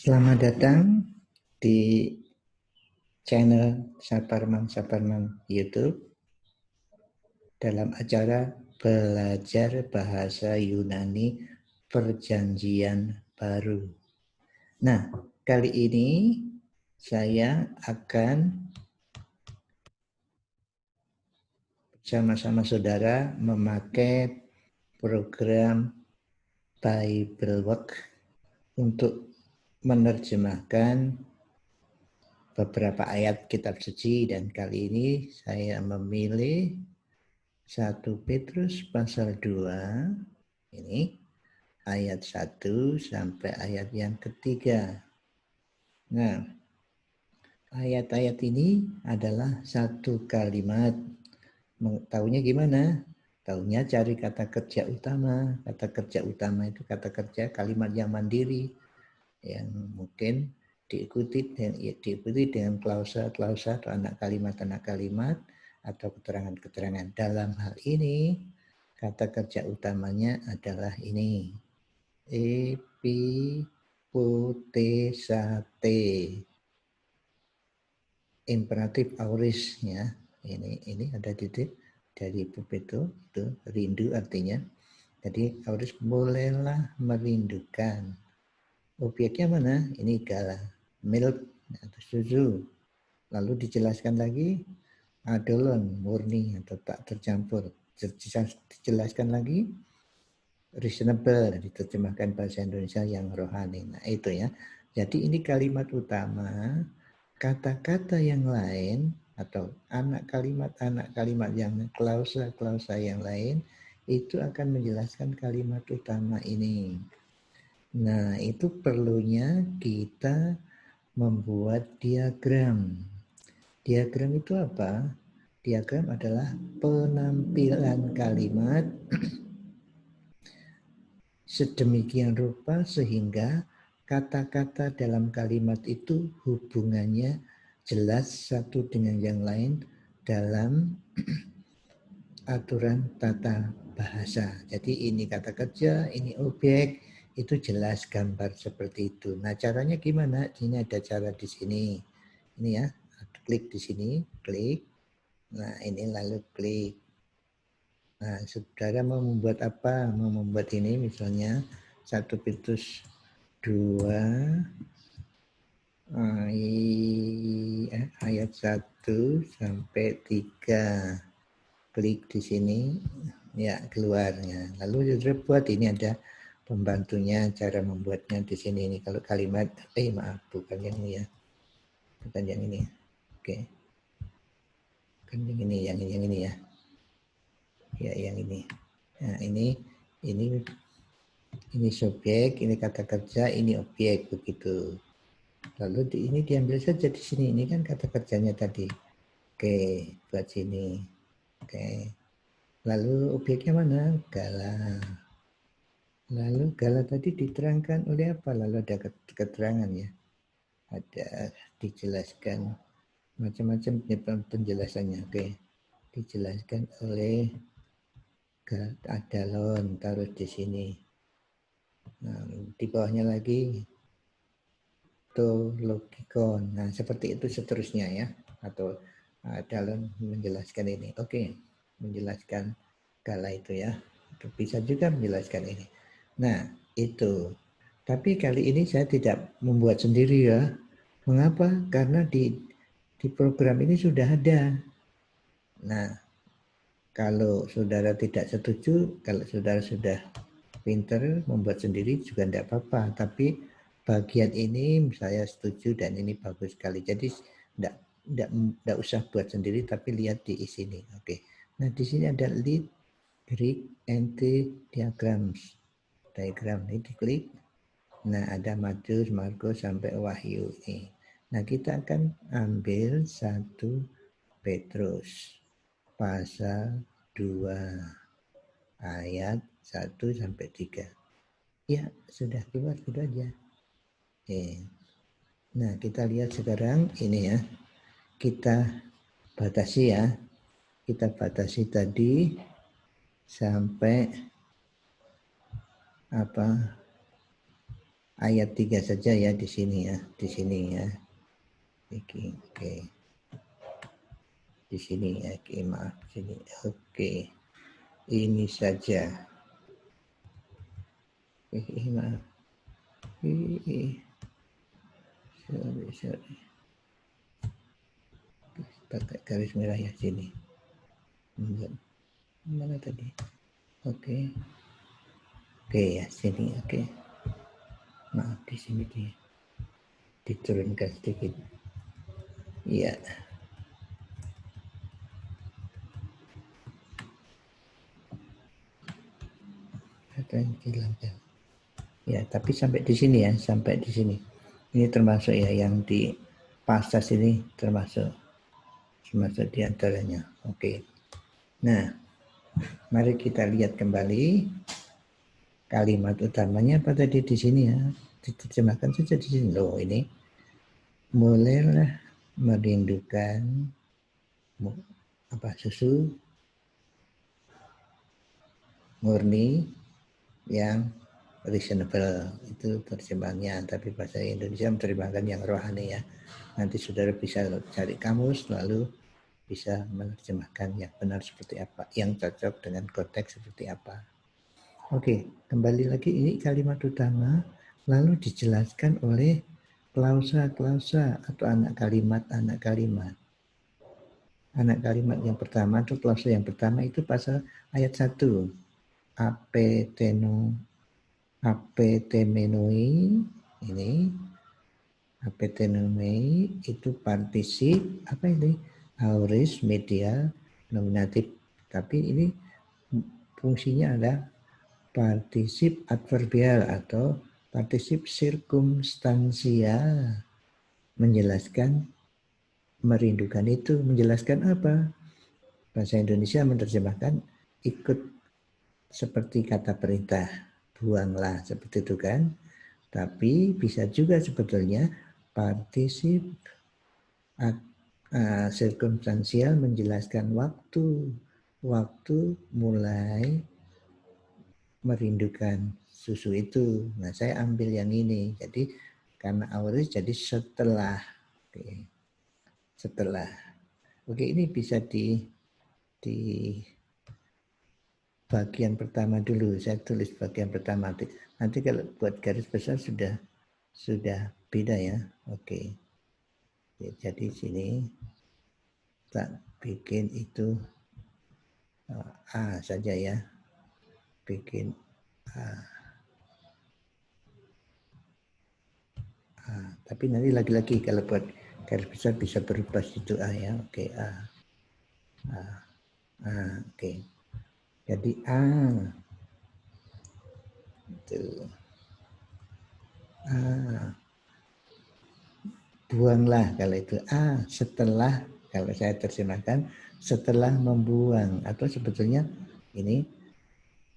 Selamat datang di channel Saparman YouTube dalam acara Belajar Bahasa Yunani Perjanjian Baru. Nah, kali ini saya akan bersama-sama saudara memakai program Bible Work untuk menerjemahkan beberapa ayat kitab suci, dan kali ini saya memilih 1 Petrus pasal 2 ini ayat 1 sampai ayat yang ketiga. Nah, ayat-ayat ini adalah satu kalimat. Taunya gimana? Taunya cari kata kerja utama. Kata kerja utama itu kata kerja kalimat yang mandiri, yang mungkin diikuti dengan klausa-klausa atau anak kalimat atau keterangan-keterangan. Dalam hal ini kata kerja utamanya adalah ini, epipotesate, imperatif aurisnya. Ini ada titik dari pupeto, itu rindu artinya. Jadi auris bolehlah merindukan. Objeknya mana? Ini gala, milk atau susu. Lalu dijelaskan lagi adolon, murni atau tak tercampur. Dijelaskan lagi reasonable, diterjemahkan bahasa Indonesia yang rohani. Nah itu ya. Jadi ini kalimat utama. Kata-kata yang lain atau anak kalimat yang klausa yang lain itu akan menjelaskan kalimat utama ini. Nah, itu perlunya kita membuat diagram. Diagram itu apa? Diagram adalah penampilan kalimat sedemikian rupa sehingga kata-kata dalam kalimat itu hubungannya jelas satu dengan yang lain dalam aturan tata bahasa. Jadi ini kata kerja, ini objek, itu jelas gambar seperti itu. Nah, caranya gimana? Ini ada cara di sini. Ini ya, klik di sini, klik. Nah, ini lalu klik. Nah, saudara mau membuat apa? Mau membuat ini misalnya 1 Petrus 2 ayat 1 sampai 3. Klik di sini, ya keluarnya. Lalu saudara buat, ini ada pembantunya cara membuatnya di sini. Ini kalau kalimat, maaf, bukan yang ini ya. Bukan yang ini. Oke. Bukan yang ini ya. Ya, yang ini. Nah, ini subjek, ini kata kerja, ini objek, begitu. Lalu ini diambil saja di sini. Ini kan kata kerjanya tadi. Oke, buat sini. Oke. Lalu objeknya mana? Gala. Lalu gala tadi diterangkan oleh apa? Lalu ada keterangan ya. Ada dijelaskan macam-macam penjelasannya. Oke. Dijelaskan oleh adalon, taruh di sini. Nah, di bawahnya lagi to logikon. Nah, seperti itu seterusnya ya. Atau adalon menjelaskan ini. Oke. Menjelaskan gala itu ya. Bisa juga menjelaskan ini. Nah, itu. Tapi kali ini saya tidak membuat sendiri ya. Mengapa? Karena di program ini sudah ada. Nah, kalau saudara tidak setuju, kalau saudara sudah pinter membuat sendiri juga tidak apa-apa. Tapi bagian ini saya setuju dan ini bagus sekali. Jadi tidak usah buat sendiri, tapi lihat di sini. Oke. Nah, di sini ada lead, Greek, anti diagrams. Diagram ini diklik. Nah, ada Matius, Markus sampai Wahyu ini. Nah, kita akan ambil 1 Petrus pasal 2 ayat 1 sampai 3. Ya, sudah keluar gitu aja. Oke. Nah, kita lihat sekarang ini ya. Kita batasi ya. Kita batasi tadi sampai apa? ayat 3 saja ya di sini ya, di sini ya. Oke. Di sini ya, oke, maaf di sini. Oke. Ini saja. Maaf. Sorry. Pakai garis merah ya sini. Mana tadi? Oke. Oke ya sini. Oke. Maaf di sini diturunkan sedikit. Iya. Ada yang dihilangkan. Ya, tapi sampai di sini ya, sampai di sini. Ini termasuk ya yang di pasas ini termasuk di antaranya. Oke. Nah, mari kita lihat kembali kalimat utamanya apa tadi di sini ya. Diterjemahkan saja di sini loh ini. Mulailah merindukan susu murni yang reasonable, itu terjemahannya, tapi bahasa Indonesia menerjemahkan yang rohani ya. Nanti saudara bisa cari kamus lalu bisa menerjemahkan yang benar seperti apa, yang cocok dengan konteks seperti apa. Oke, kembali lagi ini kalimat utama lalu dijelaskan oleh klausa-klausa atau anak kalimat. Anak kalimat yang pertama atau klausa yang pertama itu pasal ayat 1. Apetemenoi ini apetemenoi itu partisip apa ini? Aorist, medial, nominatif. Tapi ini fungsinya adalah partisip adverbial atau partisip sirkumstansial, menjelaskan merindukan itu. Menjelaskan apa? Bahasa Indonesia menerjemahkan ikut seperti kata perintah, buanglah, seperti itu kan. Tapi bisa juga sebetulnya partisip sirkumstansial menjelaskan waktu mulai merindukan susu itu. Nah, saya ambil yang ini. Jadi karena auris jadi setelah. Oke. Setelah. Oke, ini bisa di bagian pertama dulu. Saya tulis bagian pertama. Nanti kalau buat garis besar sudah beda ya. Oke. Jadi sini kita bikin itu A saja ya. Bikin A. Tapi nanti lagi-lagi kalau buat garis besar bisa berubah situ A ya. Oke, A. Oke. Jadi A. Itu. A. Buanglah kalau itu A. Setelah, kalau saya terjemahkan, setelah membuang. Atau sebetulnya ini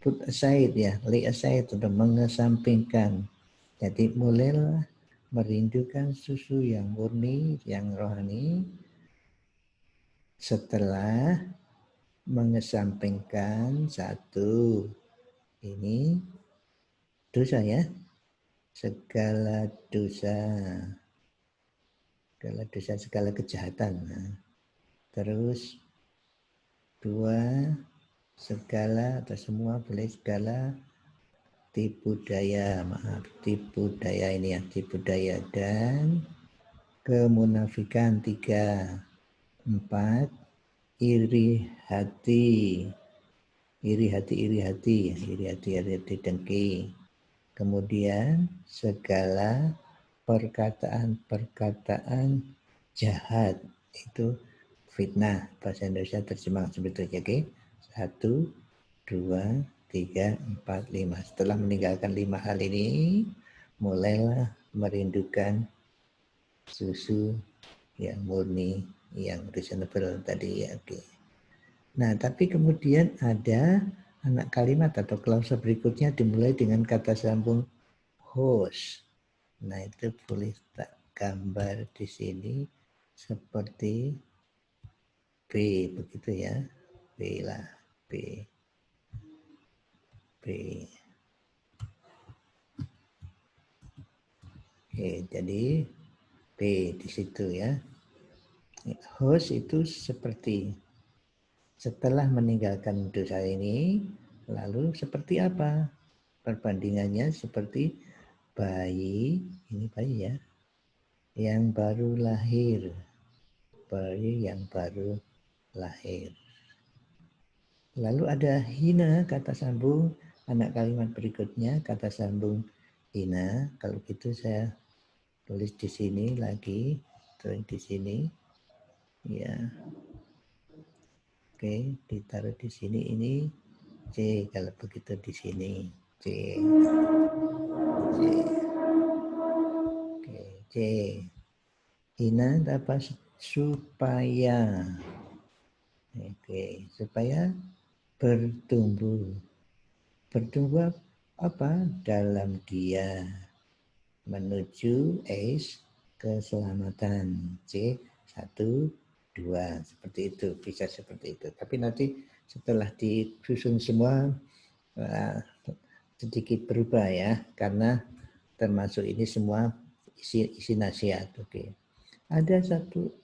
put aside ya. Lay aside atau mengesampingkan. Jadi mulailah merindukan susu yang murni, yang rohani, setelah mengesampingkan satu, ini dosa ya, segala segala kejahatan. Nah, terus dua, segala atau semua boleh segala tipu daya ini ya, tipu daya, dan kemunafikan. 3, 4, iri hati dengki. Kemudian segala perkataan jahat, itu fitnah, bahasa Indonesia terjemah seperti itu. Oke, 1, 2, 3, 4, 5. Setelah meninggalkan 5 hal ini, mulailah merindukan susu yang murni, yang reasonable tadi ya. Oke. Nah, tapi kemudian ada anak kalimat atau klausa berikutnya dimulai dengan kata sambung host. Nah, itu boleh tak gambar di sini seperti B, begitu ya. B lah, B. Jadi B di situ ya. Host itu seperti setelah meninggalkan dosa ini, lalu seperti apa? Perbandingannya seperti bayi, ini bayi ya, yang baru lahir. Bayi yang baru lahir. Lalu ada hina, kata sambung, anak kalimat berikutnya, kata sambung hina. Kalau gitu saya tulis di sini lagi, tulis di sini. Ya. Oke, ditaruh di sini ini C, kalau begitu di sini C. C. Oke, C. Hina apa? Supaya. Oke, supaya bertumbuh. Bertumbuh apa? Dalam dia menuju keselamatan. C, 1, 2. Seperti itu, bisa seperti itu. Tapi nanti setelah disusun semua sedikit berubah ya, karena termasuk ini semua isi nasihat. Oke. Ada satu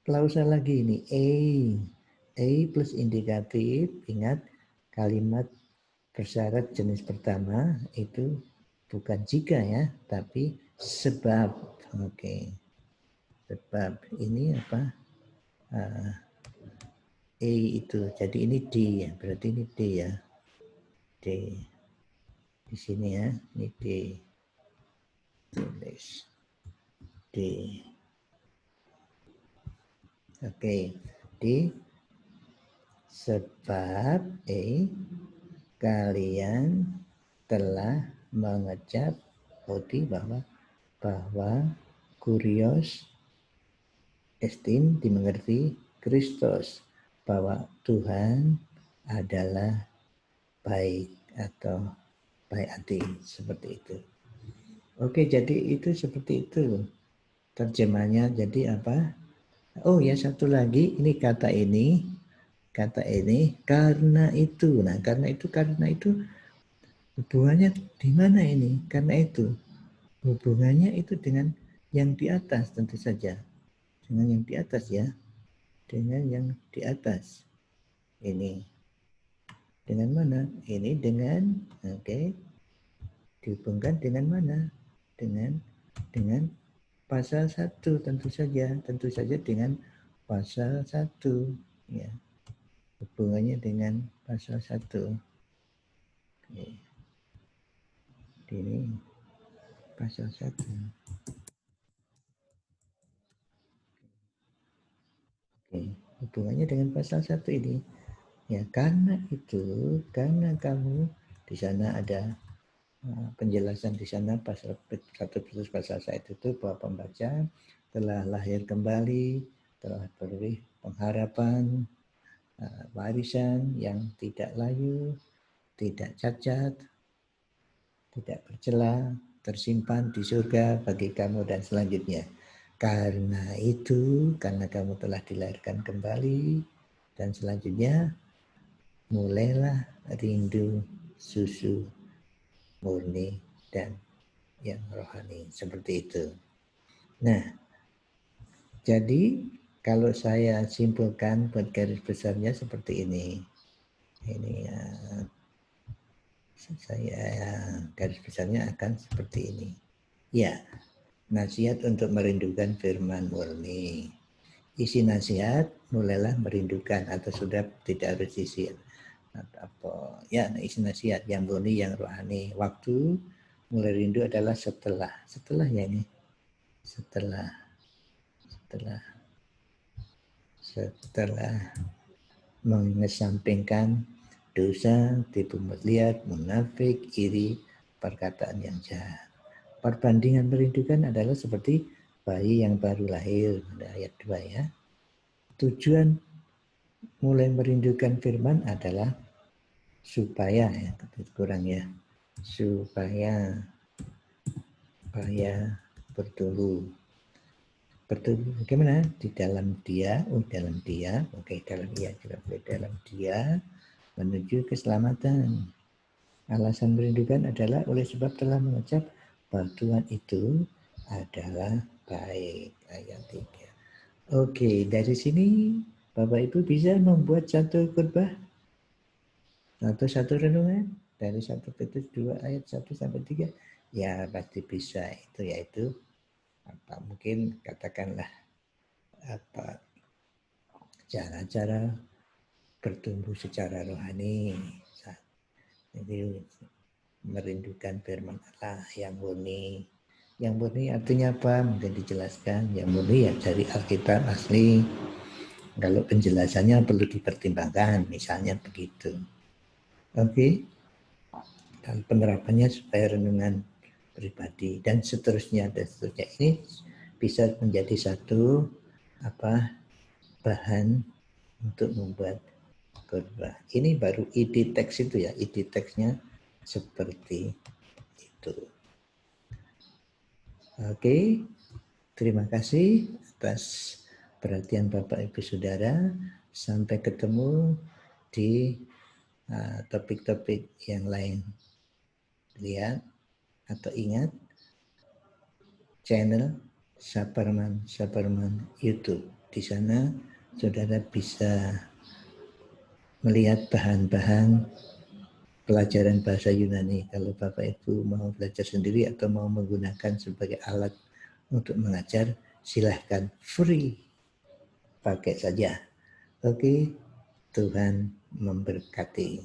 klausa lagi ini, A plus indikatif. Ingat kalimat bersyarat jenis pertama itu bukan jika ya, tapi sebab. Oke. Sebab ini apa? A itu. Jadi ini D ya. Berarti ini D ya. D. Di sini ya. Ini D. Tulis. D. Oke. D. Sebab kalian telah mengecap bahwa kurios estin dimengerti Kristus, bahwa Tuhan adalah baik atau baik hati, seperti itu. Oke, jadi itu seperti itu terjemahnya. Jadi apa? Oh ya, satu lagi, ini kata ini karena itu. Nah, karena itu hubungannya di mana ini? Karena itu hubungannya itu dengan yang di atas, tentu saja dengan yang di atas ya, dengan yang di atas. Ini dengan mana? Ini dengan dihubungkan dengan mana? Dengan pasal 1, tentu saja dengan pasal 1 ya. Hubungannya dengan pasal 1. Oke. Ini pasal 1. Oke. Hubungannya dengan pasal 1 ini. Ya, karena itu, karena kamu di sana ada penjelasan di sana pasal 1 pasal 1 itu bahwa pembaca telah lahir kembali, telah beroleh pengharapan, warisan yang tidak layu, tidak cacat, tidak bercela, tersimpan di surga bagi kamu dan selanjutnya. Karena itu, karena kamu telah dilahirkan kembali, dan selanjutnya mulailah rindu susu murni dan yang rohani, seperti itu. Nah, jadi kalau saya simpulkan buat garis besarnya seperti ini. Ini ya, saya garis besarnya akan seperti ini. Ya, nasihat untuk merindukan firman murni. Isi nasihat, mulailah merindukan, atau sudah tidak harus isi apa ya, isi nasihat yang murni, yang rohani. Waktu mulai rindu adalah setelah ya ini, setelah mengesampingkan dosa, tipu liar, munafik, iri, perkataan yang jahat. Perbandingan merindukan adalah seperti bayi yang baru lahir, ayat 2 ya. Tujuan mulai merindukan firman adalah supaya ya, kurang ya, supaya bertumbuh bagaimana? Di dalam dia, dalam dia, dalam dia menuju keselamatan. Alasan merindukan adalah oleh sebab telah mengecap bahwa Tuhan itu adalah baik. Ayat 3. Oke, dari sini Bapak Ibu bisa membuat satu khotbah atau satu renungan dari 1 Petrus 2 ayat 1 sampai 3. Ya, pasti bisa itu, yaitu apa mungkin katakanlah apa cara-cara bertumbuh secara rohani. Jadi merindukan firman Allah yang murni. Yang murni artinya apa? Mungkin dijelaskan. Yang murni ya dari Alkitab asli. Kalau penjelasannya perlu dipertimbangkan, misalnya begitu. Oke. Dan penerapannya supaya renungan pribadi dan seterusnya. Ini bisa menjadi satu bahan untuk membuat khotbah. Ini baru ide teks itu ya, ide teksnya seperti itu. Oke, terima kasih atas perhatian Bapak Ibu Saudara. Sampai ketemu di topik-topik yang lain. Lihat atau ingat channel Saparman YouTube. Di sana saudara bisa melihat bahan-bahan pelajaran bahasa Yunani. Kalau Bapak Ibu mau belajar sendiri atau mau menggunakan sebagai alat untuk mengajar, silahkan free. Pakai saja. Oke, Tuhan memberkati.